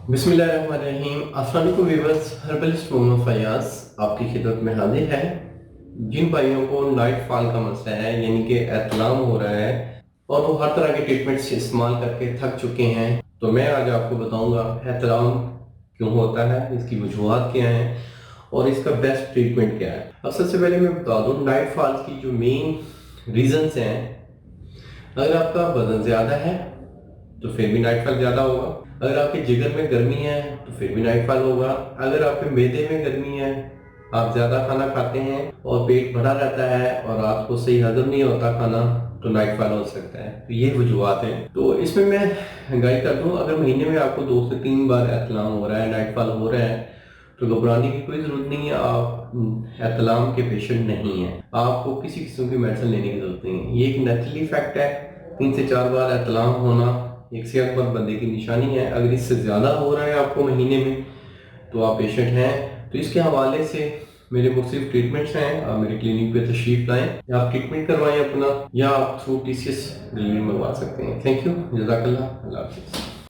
बिस्मिल्लाहिर्रहमानिर्रहीम। अस्सलाम वालेकुम व्यूअर्स, हर्बलिस्ट मोहम्मद फयाज आपकी खिदमत में हाजिर है। जिन भाइयों को नाइट फॉल का मसला है, यानी कि एहतलाम हो रहा है और वो हर तरह के ट्रीटमेंट्स इस्तेमाल करके थक चुके हैं, तो मैं आज आपको बताऊंगा एहतलाम क्यों होता है, इसकी वजूहत क्या हैं और इसका बेस्ट ट्रीटमेंट क्या है। अब सबसे पहले मैं बता दूं नाइट फॉल की जो मेन रीजंस हैं। अगर आपका वजन ज़्यादा है तो फिर भी नाइट फॉल ज़्यादा होगा। अगर आपके जिगर में गर्मी है तो फिर भी नाइट फॉल होगा। अगर आपके मैदे में गर्मी है, आप ज़्यादा खाना खाते हैं और पेट भरा रहता है और रात को सही हजम नहीं होता खाना, तो नाइट फॉल हो सकता है। तो ये वजूहत हैं। तो इसमें मैं गाइड कर दूं, अगर महीने में आपको 2 से 3 बार एहतलाम हो रहा है, नाइट फॉल हो रहा है, तो घबराने की कोई ज़रूरत नहीं है। आप एहतलाम के पेशेंट नहीं हैं, आपको किसी किस्म की मेडिसिन लेने की ज़रूरत नहीं है। ये एक नेचुरली फैक्ट है। 3 से 4 बार एहतलाम होना एक सेहतमंद बंदे की निशानी है। अगर इससे ज़्यादा हो रहा है आपको महीने में, तो आप पेशेंट हैं। तो इसके हवाले से मेरे मुख्तलिफ ट्रीटमेंट्स हैं, आप मेरे क्लिनिक पे तशरीफ लाएं, या आप ट्रीटमेंट करवाएं अपना, या आप थ्रू TCS डिलीवरी मंगवा सकते हैं। थैंक यू, जज़ाकल्लाह, अल्लाह हाफ़िज़।